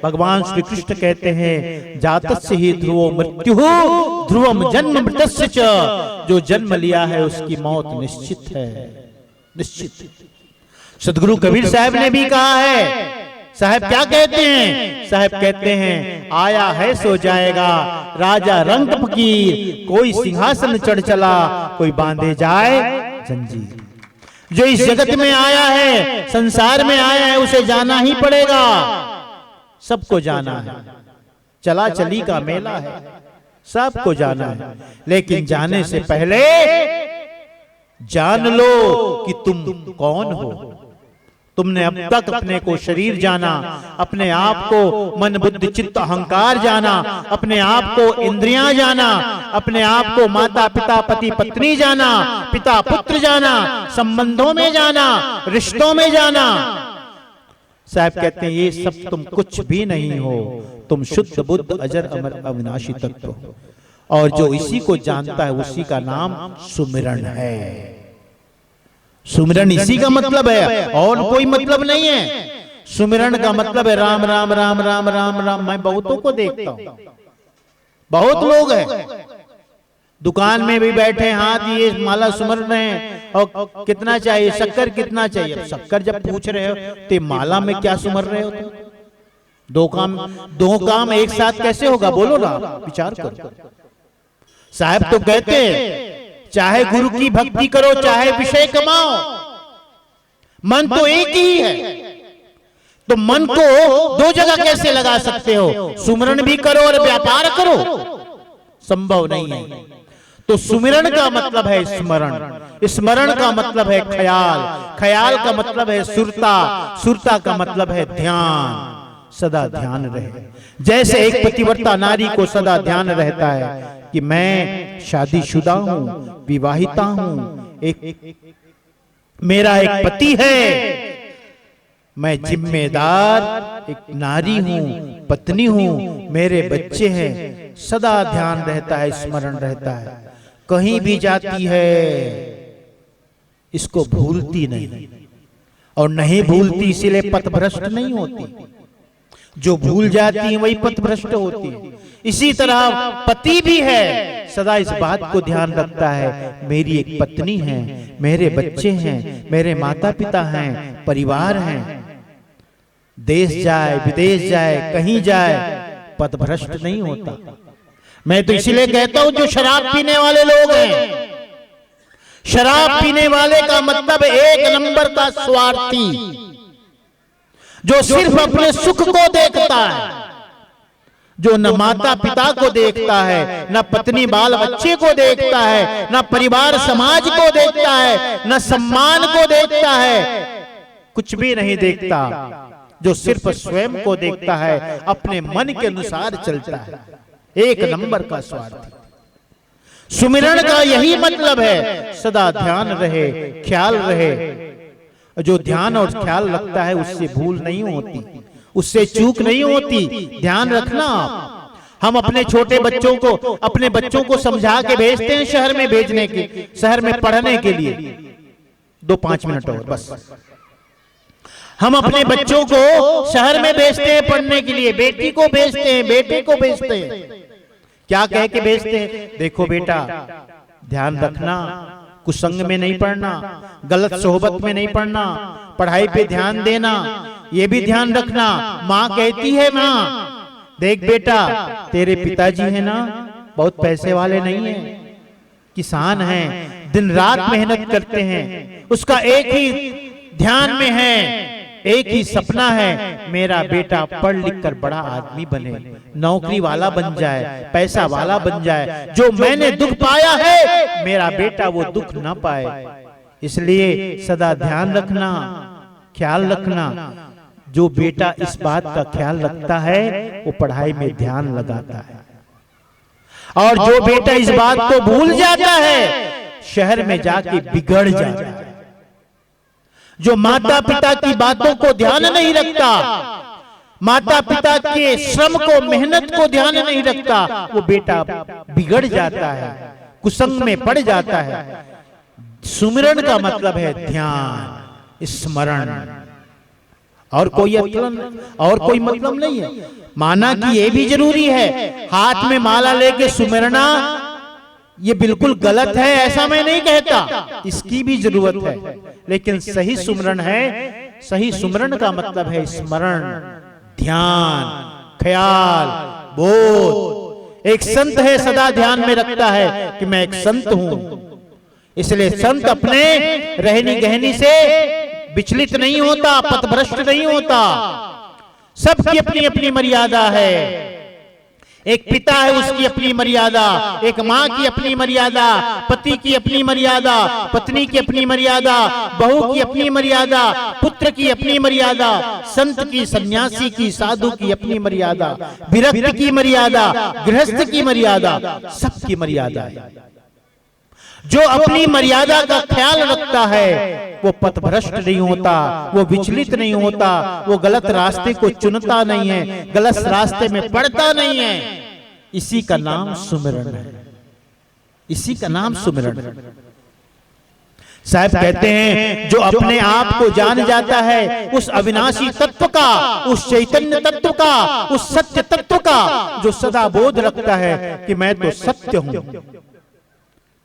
भगवान श्री कृष्ण कहते हैं जातस्य ही ध्रुवो मृत्यु ध्रुवम जन्म मृतस्य च, जो जन्म लिया है उसकी मौत निश्चित है, निश्चित। सदगुरु कबीर साहब ने भी कहा है, साहब क्या कहते हैं, साहब कहते हैं आया है सो जाएगा, राजा रंग फकीर, कोई सिंहासन चढ़ चला, कोई बांधे जाए जंजीर। जो इस जगत में आया है, संसार में आया है, उसे जाना ही पड़ेगा, सबको जाना है, चला चली का मेला है, सबको जाना है। लेकिन जाने से पहले जान लो कि तुम कौन हो। तुमने अब तक अपने को शरीर जाना, अपने आप को मन बुद्धि चित्त अहंकार जाना, अपने आप को इंद्रियां जाना, अपने आप को माता पिता पति पत्नी जाना, पिता पुत्र जाना, संबंधों में जाना, रिश्तों में जाना। साहब कहते हैं ये सब तुम कुछ भी नहीं हो, तुम शुद्ध बुद्ध अजर अमर अविनाशी तत्व हो। और जो इसी को जानता है उसी का नाम सुमिरन है। सुमिरन इसी का मतलब है, और कोई मतलब नहीं है। सुमिरन का मतलब है राम राम राम राम राम राम। मैं बहुतों को देखता हूं, बहुत लोग हैं दुकान में भी बैठे, हाथ ये माला सुमर रहे हैं, और कितना चाहिए, शक्कर कितना चाहिए। अब शक्कर जब पूछ रहे हो तो माला में क्या सुमर रहे हो? दो काम एक साथ कैसे होगा, बोलो ना, विचार करो। साहब तो कहते हैं चाहे गुरु की भक्ति करो, चाहे विषय कमाओ, मन तो एक ही है। तो मन को दो जगह कैसे लगा सकते हो? सुमिरन भी करो और व्यापार करो, संभव नहीं है। तो सुमिरन का मतलब है स्मरण, स्मरण का मतलब है ख्याल, ख्याल का मतलब है सुरता, सुरता का मतलब है ध्यान। सदा ध्यान रहे। जैसे एक पतिव्रता नारी को सदा ध्यान रहता है कि मैं शादीशुदा हूं, विवाहिता हूं, मेरा एक पति है, मैं जिम्मेदार एक नारी हूं, पत्नी हूं, मेरे बच्चे हैं, सदा ध्यान रहता है, स्मरण रहता है। कहीं भी जाती है इसको भूलती नहीं, और नहीं भूलती इसीलिए पथभ्रष्ट नहीं होती। जो भूल जाती है वही पथभ्रष्ट होती है। इसी तरह पति भी है, सदा इस बात को ध्यान रखता है मेरी एक पत्नी है, मेरे बच्चे हैं, मेरे माता पिता हैं, परिवार हैं। देश जाए विदेश जाए कहीं जाए पथभ्रष्ट नहीं होता। मैं तो इसीलिए कहता हूं जो शराब पीने वाले लोग हैं, शराब पीने वाले का मतलब एक नंबर का स्वार्थी, जो सिर्फ अपने सुख को देखता है, जो न माता पिता को देखता है, न पत्नी बाल बच्चे को देखता है, न परिवार समाज को देखता है, न सम्मान को देखता है, कुछ भी नहीं देखता। जो सिर्फ स्वयं को देखता है, अपने मन के अनुसार चलता है, एक नंबर का स्वार्थी। सुमिरन का यही मतलब है, सदा ध्यान रहे, ख्याल रहे। जो ध्यान और ख्याल रखता है उससे भूल नहीं होती, उससे चूक नहीं होती। ध्यान रखना। हम अपने छोटे बच्चों को, अपने बच्चों को समझा के भेजते हैं शहर में भेजने के, शहर में पढ़ने के लिए। 2-5 मिनट और बस। हम अपने बच्चों को शहर में भेजते हैं पढ़ने के लिए, बेटी को भेजते हैं, बेटे को भेजते हैं। क्या कह के भेजते हैं? देखो बेटा ध्यान रखना, कुसंग में नहीं पढ़ना, गलत सोहबत में नहीं पढ़ना, पढ़ाई पे ध्यान देना, ये भी ध्यान रखना। माँ कहती है माँ देख बेटा तेरे पिताजी है ना बहुत पैसे वाले नहीं है, किसान हैं, दिन रात मेहनत करते हैं, उसका एक ही ध्यान में है, एक ही सपना है, मेरा बेटा पढ़ लिख कर बड़ा आदमी बने, नौकरी वाला बन जाए, पैसा वाला बन जाए। जो मैंने दुख पाया है मेरा बेटा वो दुख ना पाए। इसलिए सदा ध्यान रखना, ख्याल रखना। जो बेटा इस बात का ख्याल रखता है वो पढ़ाई में ध्यान लगाता है, और जो बेटा इस बात को भूल जाता है शहर में जाके बिगड़ जाता है। जो माता पिता की बातों को ध्यान नहीं रखता, माता पिता के श्रम को, मेहनत को ध्यान नहीं रखता, वो बेटा बिगड़ जाता है, कुसंग में पड़ जाता है। सुमिरन का मतलब है ध्यान, स्मरण। और कोई मतलब नहीं है। माना कि ये भी जरूरी है, हाथ में माला लेके सुमिरना ये बिल्कुल गलत है ऐसा मैं नहीं कहता, इसकी भी जरूरत है, लेकिन सही सुमिरन है। सही सुमिरन का मतलब है स्मरण, ध्यान, ख्याल, बोध। एक संत है सदा ध्यान में रखता है कि मैं एक संत हूं, इसलिए संत अपने रहनी गहनी से विचलित नहीं होता, पथभ्रष्ट नहीं होता। सबकी अपनी अपनी मर्यादा है। एक पिता है उसकी अपनी मर्यादा, एक माँ की अपनी मर्यादा, पति की अपनी मर्यादा, पत्नी की अपनी मर्यादा, बहू की अपनी मर्यादा, पुत्र की अपनी मर्यादा, संत की, सन्यासी की, साधु की अपनी मर्यादा, विरक्त की मर्यादा, गृहस्थ की मर्यादा, सबकी मर्यादा है। जो अपनी मर्यादा का ख्याल रखता है वो पथभ्रष्ट नहीं होता, वो विचलित नहीं होता, वो गलत रास्ते को चुनता नहीं है, गलत रास्ते में पड़ता नहीं है। इसी का नाम सुमिरन है, इसी का नाम सुमिरन है। साहब कहते हैं जो अपने आप को जान जाता है उस अविनाशी तत्व का, उस चैतन्य तत्व का, उस सत्य तत्व का, जो सदा बोध रखता है कि मैं तो सत्य हूं,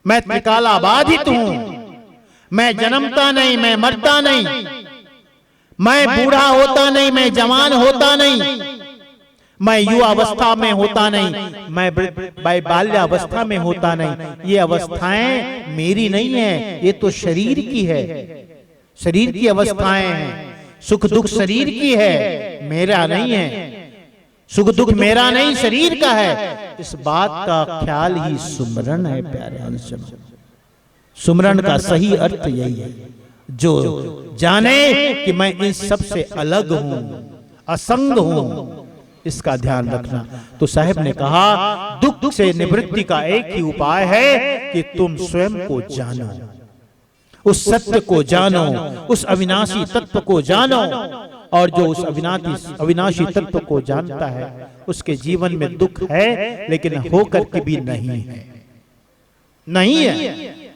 मैं त्रिकाला बाधित हूं, मैं जन्मता नहीं, मैं मरता नहीं, मैं बूढ़ा होता नहीं, मैं जवान होता नहीं, मैं युवा अवस्था में होता नहीं, मैं बाल्यावस्था में होता नहीं। ये अवस्थाएं मेरी नहीं है, ये तो शरीर की है, शरीर की अवस्थाएं हैं। सुख दुख शरीर की है, मेरा नहीं है। सुख दुख मेरा नहीं, शरीर का है। इस बात का ख्याल ही सुमिरन है प्यारे अंशजन। सुमिरन का सही अर्थ यही है, जो जाने कि मैं इन सब से अलग हूं, असंग हूं, इसका ध्यान रखना। तो साहब ने कहा दुख से निवृत्ति का एक ही उपाय है कि तुम स्वयं को जानो, उस सत्य को जानो, उस अविनाशी तत्व को जानो। और जो उस अविनाशी तत्व को जानता है उसके जीवन में दुख है, लेकिन होकर के भी नहीं है, नहीं है।